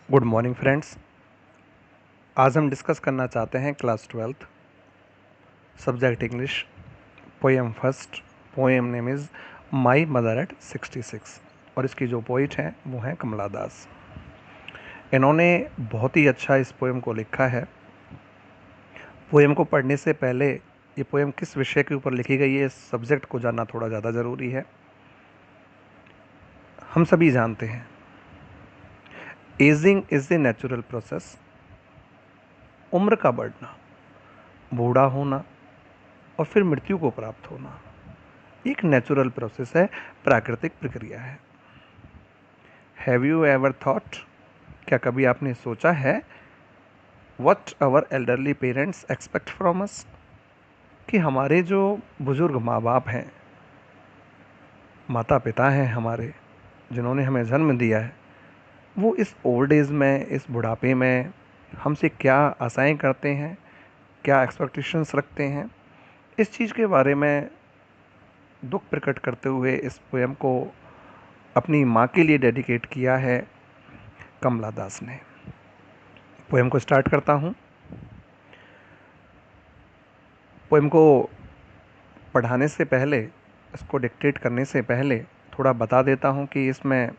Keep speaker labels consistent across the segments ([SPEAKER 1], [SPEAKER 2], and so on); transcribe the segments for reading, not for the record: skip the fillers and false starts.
[SPEAKER 1] Good morning friends. आज हम discuss करना चाहते हैं class 12th subject English, poem first. Poem name is my mother eight 66 और इसकी जो पोइट हैं वो हैं कमला दास। इन्होंने बहुत ही अच्छा इस पोएम को लिखा है। पोएम को पढ़ने से पहले ये पोएम किस विषय के ऊपर लिखी गई है इस सब्जेक्ट को जानना थोड़ा ज़्यादा ज़रूरी है। हम सभी जानते हैं ageing is a natural process. उम्र का बढ़ना, बूढ़ा होना और फिर मृत्यु को प्राप्त होना एक नेचुरल प्रोसेस है, प्राकृतिक प्रक्रिया है। हैव यू एवर थॉट, क्या कभी आपने सोचा है, what our elderly parents expect from us, कि हमारे जो बुजुर्ग माँ बाप हैं, माता पिता हैं हमारे, जिन्होंने हमें जन्म दिया है, वो इस ओल्ड एज में, इस बुढ़ापे में हमसे क्या आशाएं करते हैं, क्या एक्सपेक्टेशंस रखते हैं। इस चीज़ के बारे में दुख प्रकट करते हुए इस पोएम को अपनी माँ के लिए डेडिकेट किया है कमला दास ने। पोएम को स्टार्ट करता हूँ। पोएम को पढ़ाने से पहले, इसको डिक्टेट करने से पहले थोड़ा बता देता हूँ कि इसमें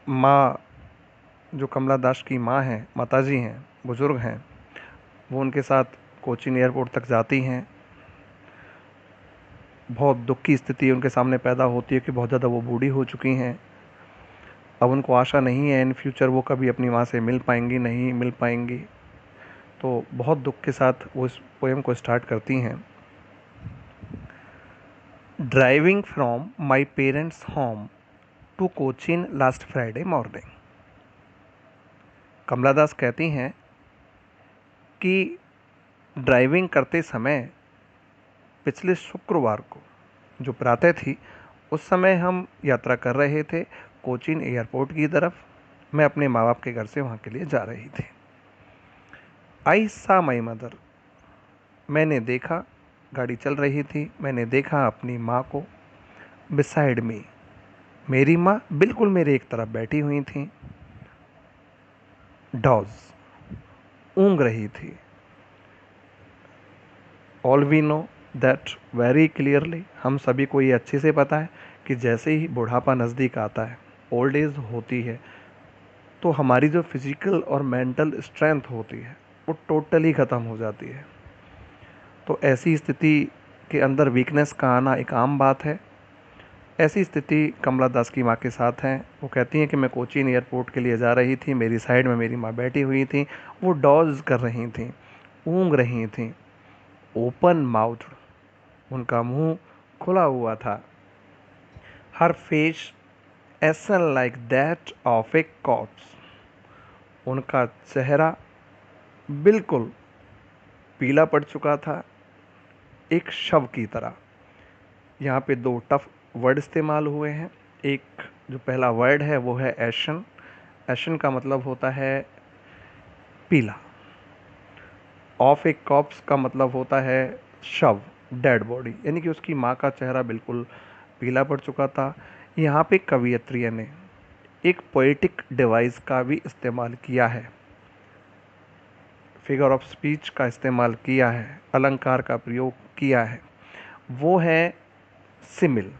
[SPEAKER 1] माँ, जो कमला दास की माँ हैं, माताजी हैं, बुज़ुर्ग हैं, वो उनके साथ कोचीन एयरपोर्ट तक जाती हैं। बहुत दुख की स्थिति उनके सामने पैदा होती है कि बहुत ज़्यादा वो बूढ़ी हो चुकी हैं। अब उनको आशा नहीं है इन फ्यूचर वो कभी अपनी माँ से मिल पाएंगी, नहीं मिल पाएंगी। तो बहुत दुख के साथ वो इस पोएम को स्टार्ट करती हैं। Driving from my parents home to Cochin last Friday morning. Kamala Das कहती हैं कि ड्राइविंग करते समय पिछले शुक्रवार को जो प्रातः थी, उस समय हम यात्रा कर रहे थे कोचीन एयरपोर्ट की तरफ। मैं अपने माँ बाप के घर से वहाँ के लिए जा रही थी। आई सा माई मदर, मैंने देखा, गाड़ी चल रही थी, मैंने देखा अपनी माँ को। बिसाइड मी, मेरी माँ बिल्कुल मेरे एक तरफ बैठी हुई थी। डॉज, ऊँग रही थी। All we know that very clearly, हम सभी को ये अच्छे से पता है कि जैसे ही बुढ़ापा नज़दीक आता है, ओल्ड एज होती है, तो हमारी जो फिजिकल और मेंटल स्ट्रेंथ होती है वो टोटली ख़त्म हो जाती है। तो ऐसी स्थिति के अंदर वीकनेस का आना एक आम बात है। ऐसी स्थिति कमला दास की माँ के साथ है। वो कहती हैं कि मैं कोचीन एयरपोर्ट के लिए जा रही थी, मेरी साइड में मेरी माँ बैठी हुई थी, वो डॉज कर रही थी, ऊँग रही थी। ओपन माउथ, उनका मुंह खुला हुआ था। Her face ashen like that of a corpse, उनका चेहरा बिल्कुल पीला पड़ चुका था, एक शव की तरह। यहाँ पे दो टफ वर्ड इस्तेमाल हुए हैं। एक जो पहला वर्ड है वो है एशन। एशन का मतलब होता है पीला। ऑफ ए कॉप्स का मतलब होता है शव, डेड बॉडी, यानी कि उसकी माँ का चेहरा बिल्कुल पीला पड़ चुका था। यहाँ पे कवियत्री ने एक पोएटिक डिवाइस का भी इस्तेमाल किया है, फिगर ऑफ स्पीच का इस्तेमाल किया है, अलंकार का प्रयोग किया है, वो है सिमिल।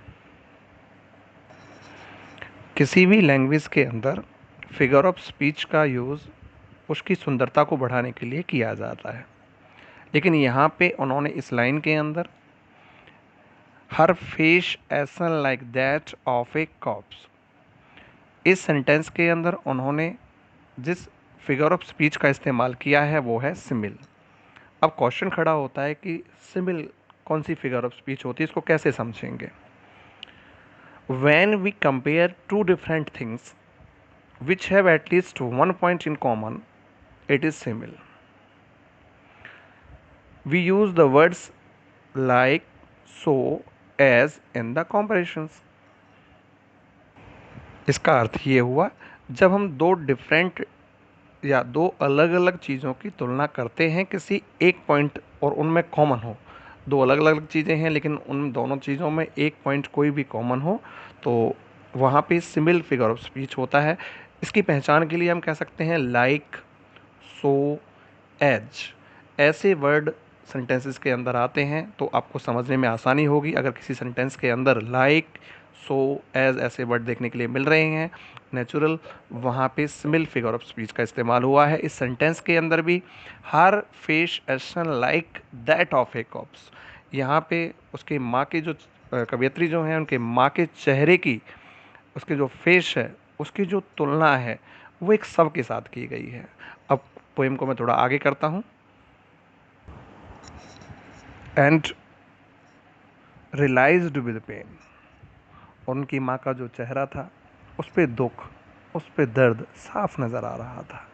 [SPEAKER 1] किसी भी लैंग्वेज के अंदर फिगर ऑफ स्पीच का यूज़ उसकी सुंदरता को बढ़ाने के लिए किया जाता है, लेकिन यहाँ पे उन्होंने इस लाइन के अंदर her face ashen like that of a corpse, इस सेंटेंस के अंदर उन्होंने जिस फिगर ऑफ स्पीच का इस्तेमाल किया है वो है सिमिल। अब क्वेश्चन खड़ा होता है कि सिमिल कौन सी फिगर ऑफ स्पीच होती है, इसको कैसे समझेंगे। When we compare two different things which have at least one point in common, it is simile. We use the words like, so, as in the comparisons. इसका अर्थ ये हुआ, जब हम दो डिफरेंट या दो अलग अलग चीज़ों की तुलना करते हैं किसी एक पॉइंट और उनमें कॉमन हो, दो अलग अलग चीज़ें हैं लेकिन उन दोनों चीज़ों में एक पॉइंट कोई भी कॉमन हो, तो वहाँ पे सिमिल फिगर ऑफ स्पीच होता है। इसकी पहचान के लिए हम कह सकते हैं लाइक, सो, एज। ऐसे वर्ड सेंटेंसेस के अंदर आते हैं तो आपको समझने में आसानी होगी। अगर किसी सेंटेंस के अंदर लाइक, सो, एज ऐसे वर्ड देखने के लिए मिल रहे हैं नेचुरल, वहाँ पे सिमिल फिगर ऑफ स्पीच का इस्तेमाल हुआ है। इस सेंटेंस के अंदर भी her face action like that of a corpse, यहाँ पे उसके माँ के जो कवयित्री जो हैं उनके माँ के चेहरे की, उसके जो फेस है उसकी जो तुलना है वो एक सब के साथ की गई है। अब पोएम को मैं थोड़ा आगे करता हूँ। एंड रियलाइज्ड विद पेन, और उनकी माँ का जो चेहरा था उस पे दुख, उस पे दर्द साफ नज़र आ रहा था।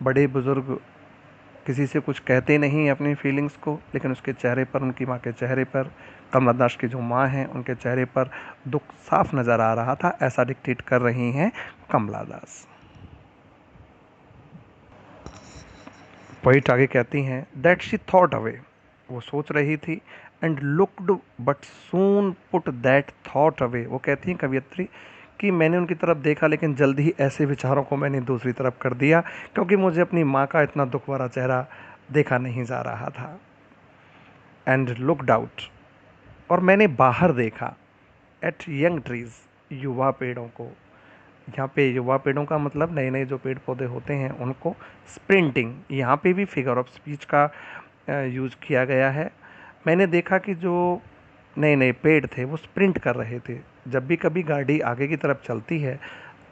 [SPEAKER 1] बड़े बुज़ुर्ग किसी से कुछ कहते नहीं अपनी फीलिंग्स को, लेकिन उसके चेहरे पर, उनकी माँ के चेहरे पर, कमला दास की जो माँ हैं उनके चेहरे पर दुख साफ नज़र आ रहा था। ऐसा डिक्टेट कर रही हैं कमला दास। पोइट आगे कहती हैं दैट शी थॉट अवे, वो सोच रही थी, and looked but soon put that thought away. वो कहती हैं कवियत्री कि मैंने उनकी तरफ देखा लेकिन जल्दी ही ऐसे विचारों को मैंने दूसरी तरफ कर दिया, क्योंकि मुझे अपनी माँ का इतना दुख भरा चेहरा देखा नहीं जा रहा था। एंड लुकड आउट, और मैंने बाहर देखा, एट यंग ट्रीज, युवा पेड़ों को। यहाँ पे युवा पेड़ों का मतलब नए नए जो पेड़ पौधे होते हैं उनको। स्प्रिंटिंग, यहाँ पे भी फिगर ऑफ स्पीच का यूज़ किया गया है। मैंने देखा कि जो नए नए पेड़ थे वो स्प्रिंट कर रहे थे। जब भी कभी गाड़ी आगे की तरफ चलती है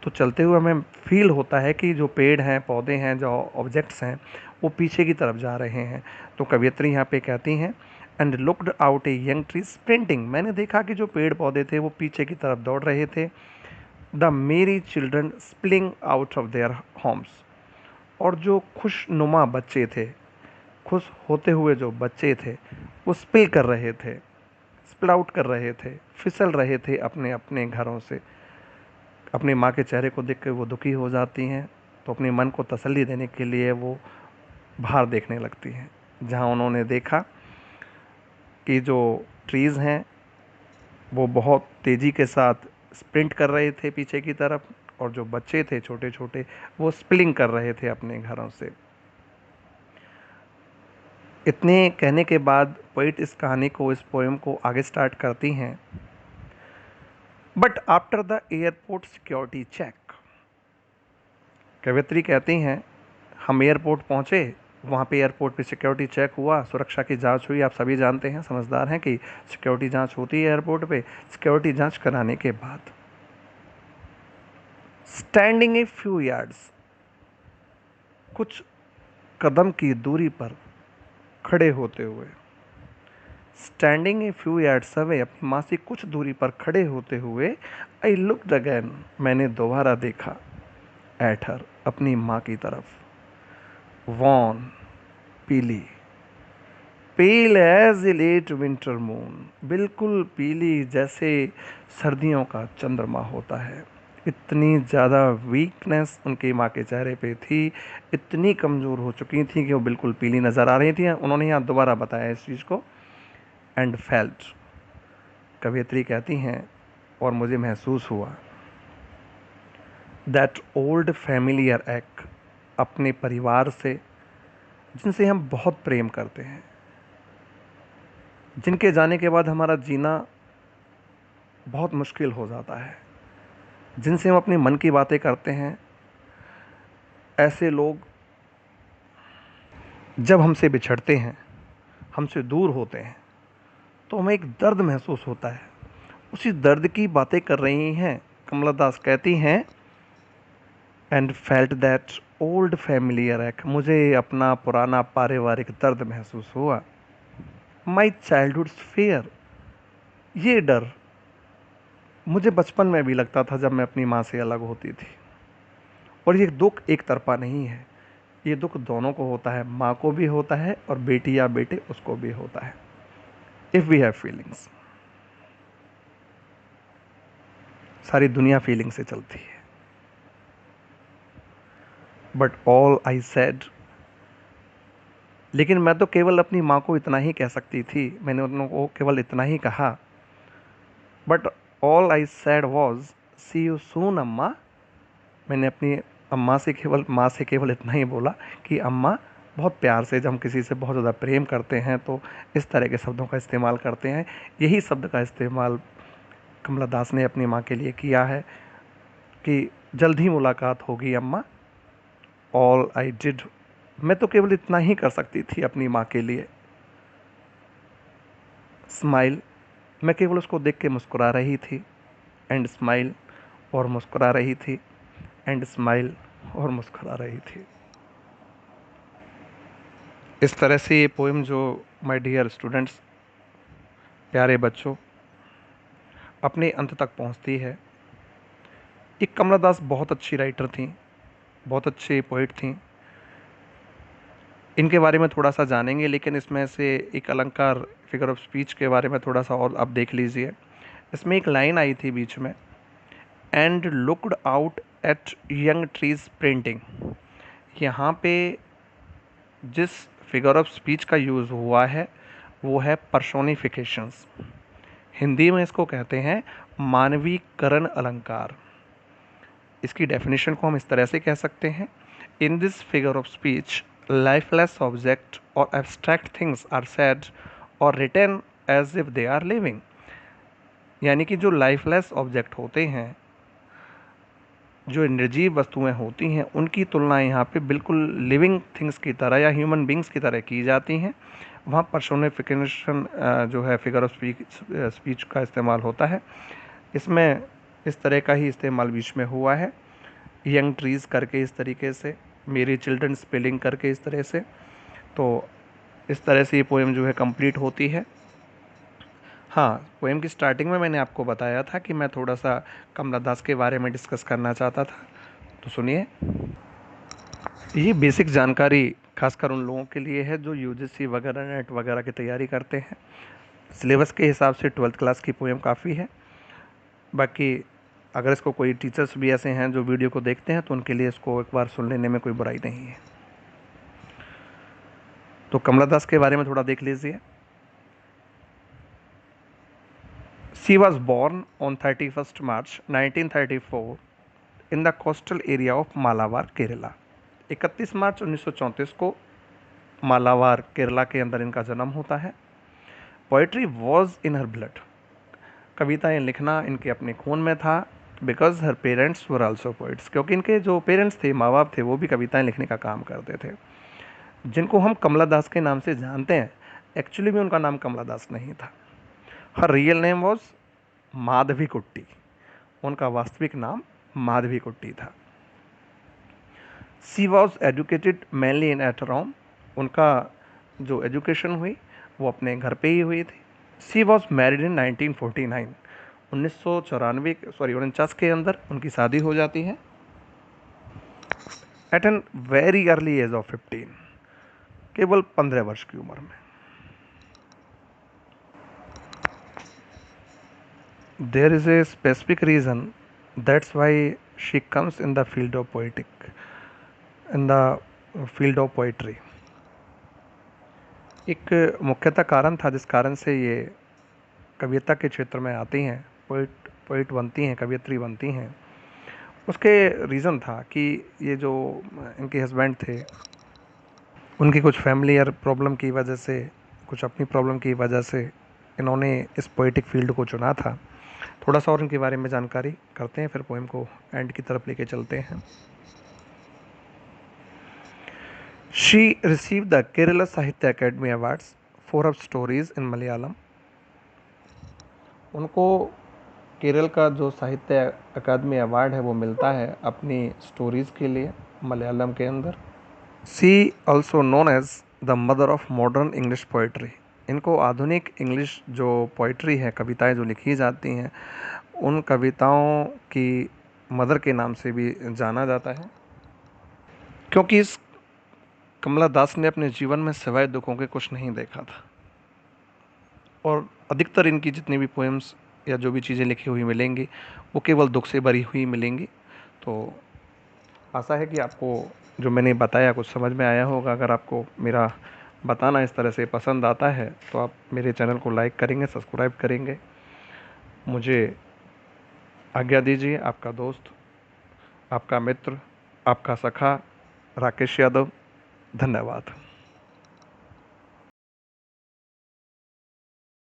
[SPEAKER 1] तो चलते हुए हमें फील होता है कि जो पेड़ हैं, पौधे हैं, जो ऑब्जेक्ट्स हैं वो पीछे की तरफ जा रहे हैं। तो कवियत्री यहाँ पे कहती हैं and looked out a young tree sprinting, मैंने देखा कि जो पेड़ पौधे थे वो पीछे की तरफ दौड़ रहे थे। The merry children spilling out of their homes, और जो खुशनुमा बच्चे थे, खुश होते हुए जो बच्चे थे वो स्पिल कर रहे थे, स्पिल आउट कर रहे थे, फिसल रहे थे अपने अपने घरों से। अपनी माँ के चेहरे को देख कर वो दुखी हो जाती हैं, तो अपने मन को तसल्ली देने के लिए वो बाहर देखने लगती हैं, जहाँ उन्होंने देखा कि जो ट्रीज़ हैं वो बहुत तेज़ी के साथ स्प्रिंट कर रहे थे पीछे की तरफ, और जो बच्चे थे छोटे छोटे वो स्पिलिंग कर रहे थे अपने घरों से। इतने कहने के बाद पोइट इस कहानी को, इस पोएम को आगे स्टार्ट करती हैं। But after the airport security check, कवित्री कहती हैं हम एयरपोर्ट पहुँचे, वहाँ पे एयरपोर्ट पे सिक्योरिटी चेक हुआ, सुरक्षा की जांच हुई। आप सभी जानते हैं, समझदार हैं कि सिक्योरिटी जांच होती है एयरपोर्ट पे। सिक्योरिटी जांच कराने के बाद स्टैंडिंग ए फ्यू यार्ड्स, कुछ कदम की दूरी पर खड़े होते हुए, standing a few yards away, अपनी माँ से कुछ दूरी पर खड़े होते हुए, आई लुक्ड अगैन, मैंने दोबारा देखा, एट हर, अपनी माँ की तरफ, वॉन, पीली, pale as a late winter moon, बिल्कुल पीली जैसे सर्दियों का चंद्रमा होता है। इतनी ज़्यादा वीकनेस उनकी माँ के चेहरे पे थी, इतनी कमज़ोर हो चुकी थी कि वो बिल्कुल पीली नज़र आ रही थी। उन्होंने यहाँ दोबारा बताया इस चीज़ को। एंड फेल्ट, कवियत्री कहती हैं और मुझे महसूस हुआ, दैट ओल्ड फैमिलियर एक, अपने परिवार से जिनसे हम बहुत प्रेम करते हैं, जिनके जाने के बाद हमारा जीना बहुत मुश्किल हो जाता है, जिनसे हम अपने मन की बातें करते हैं, ऐसे लोग जब हमसे बिछड़ते हैं, हमसे दूर होते हैं, तो हमें एक दर्द महसूस होता है। उसी दर्द की बातें कर रही हैं कमला दास। कहती हैं and felt that old familiar एक, मुझे अपना पुराना पारिवारिक दर्द महसूस हुआ। माई चाइल्डहुड फेयर, ये डर मुझे बचपन में भी लगता था जब मैं अपनी माँ से अलग होती थी। और ये दुख एक तरफा नहीं है, ये दुख दोनों को होता है, माँ को भी होता है और बेटी या बेटे उसको भी होता है। इफ़ वी हैव फीलिंग्स, सारी दुनिया फीलिंग से चलती है। बट ऑल आई सेड, लेकिन मैं तो केवल अपनी माँ को इतना ही कह सकती थी, मैंने उनको केवल इतना ही कहा। But all I said was see you soon अम्मा, मैंने अपनी माँ से केवल इतना ही बोला कि अम्मा, बहुत प्यार से, जब हम किसी से बहुत ज़्यादा प्रेम करते हैं तो इस तरह के शब्दों का इस्तेमाल करते हैं। यही शब्द का इस्तेमाल कमला दास ने अपनी माँ के लिए किया है कि जल्द ही मुलाकात होगी अम्मा। ऑल आई डिड, मैं तो केवल इतना ही कर सकती थी अपनी माँ के लिए। स्माइल, मैं केवल उसको देख के मुस्कुरा रही थी। एंड स्माइल, और मुस्कुरा रही थी। एंड स्माइल, और मुस्कुरा रही थी। इस तरह से ये पोएम, जो माय डियर स्टूडेंट्स, प्यारे बच्चों, अपने अंत तक पहुंचती है। एक कमला दास बहुत अच्छी राइटर थी, बहुत अच्छी पोइट थी। इनके बारे में थोड़ा सा जानेंगे, लेकिन इसमें से एक अलंकार, फिगर ऑफ स्पीच के बारे में थोड़ा सा और आप देख लीजिए। इसमें एक लाइन आई थी बीच में, and looked out at young trees printing. यहाँ पे जिस फिगर ऑफ स्पीच का यूज़ हुआ है वो है पर्सोनिफिकेशंस। हिंदी में इसको कहते हैं मानवीकरण अलंकार। इसकी डेफिनेशन को हम इस तरह से कह सकते हैं, in this figure of speech lifeless object और एब्स्ट्रैक्ट थिंग्स आर सेड और written as if they are living. यानी कि जो लाइफलेस ऑब्जेक्ट होते हैं, जो निर्जीव वस्तुएं होती हैं, उनकी तुलना यहाँ पे बिल्कुल लिविंग थिंग्स की तरह या ह्यूमन बींग्स की तरह की जाती हैं। वहाँ पर्सोनिफिकेशन जो है फिगर ऑफ स्पीच का इस्तेमाल होता है। इसमें इस तरह का ही इस्तेमाल बीच में हुआ है, यंग ट्रीज़ करके इस तरीके से, मेरी चिल्ड्रन स्पेलिंग करके इस तरह से। तो इस तरह से ये पोएम जो है कंप्लीट होती है। हाँ, पोएम की स्टार्टिंग में मैंने आपको बताया था कि मैं थोड़ा सा कमला दास के बारे में डिस्कस करना चाहता था, तो सुनिए। ये बेसिक जानकारी खासकर उन लोगों के लिए है जो यूजीसी वगैरह, नेट वगैरह की तैयारी करते हैं। सिलेबस के हिसाब से 12th क्लास की पोएम काफ़ी है। बाकी अगर इसको कोई टीचर्स भी ऐसे हैं जो वीडियो को देखते हैं तो उनके लिए इसको एक बार सुन लेने में कोई बुराई नहीं है। तो कमला दास के बारे में थोड़ा देख लीजिए। She was born on 31 March 1934 in the coastal area of Malabar, Kerala. 31 मार्च 1934 को मालाबार, केरला के अंदर इनका जन्म होता है। Poetry was in her blood, कविताएं लिखना इनके अपने खून में था। Because her parents were also poets, क्योंकि इनके जो पेरेंट्स थे, माँ बाप थे, वो भी कविताएं लिखने का काम करते थे। जिनको हम कमला दास के नाम से जानते हैं, एक्चुअली में उनका नाम कमला दास नहीं था। Her real name was Madhavi Kutty, उनका वास्तविक नाम माधवी कुट्टी था। She was educated mainly in at home, उनका जो एजुकेशन हुई वो अपने घर पे ही हुई थी। सी वॉज मैरिड इन 1949, 1949 के अंदर उनकी शादी हो जाती है। At an very early age of 15, केवल 15 वर्ष की उम्र में। There is a specific reason that's why she comes in the field of poetry. एक मुख्यतः कारण था जिस कारण से ये कविता के क्षेत्र में आती हैं, पोइट बनती हैं, कवियत्री बनती हैं। उसके रीज़न था कि ये जो इनके हस्बैंड थे, उनकी कुछ फैमिलियर प्रॉब्लम की वजह से, कुछ अपनी प्रॉब्लम की वजह से इन्होंने इस पोइटिक फील्ड को चुना था। थोड़ा सा और इनके बारे में जानकारी करते हैं, फिर पोएम को एंड की तरफ लेके चलते हैं। शी रिसीव द केरला साहित्य academy awards for her stories in Malayalam. उनको केरल का जो साहित्य अकादमी अवार्ड है वो मिलता है अपनी स्टोरीज़ के लिए मलयालम के अंदर। She also known as the mother of modern English poetry. इनको आधुनिक इंग्लिश जो पोइट्री है, कविताएं जो लिखी जाती हैं, उन कविताओं की मदर के नाम से भी जाना जाता है। क्योंकि इस कमला दास ने अपने जीवन में सिवाय दुखों के कुछ नहीं देखा था, और अधिकतर इनकी जितनी भी पोएम्स या जो भी चीज़ें लिखी हुई मिलेंगी वो केवल दुख से भरी हुई मिलेंगी। तो आशा है कि आपको जो मैंने बताया कुछ समझ में आया होगा। अगर आपको मेरा बताना इस तरह से पसंद आता है तो आप मेरे चैनल को लाइक करेंगे, सब्सक्राइब करेंगे। मुझे आज्ञा दीजिए, आपका दोस्त आपका मित्र, आपका सखा राकेश यादव। धन्यवाद।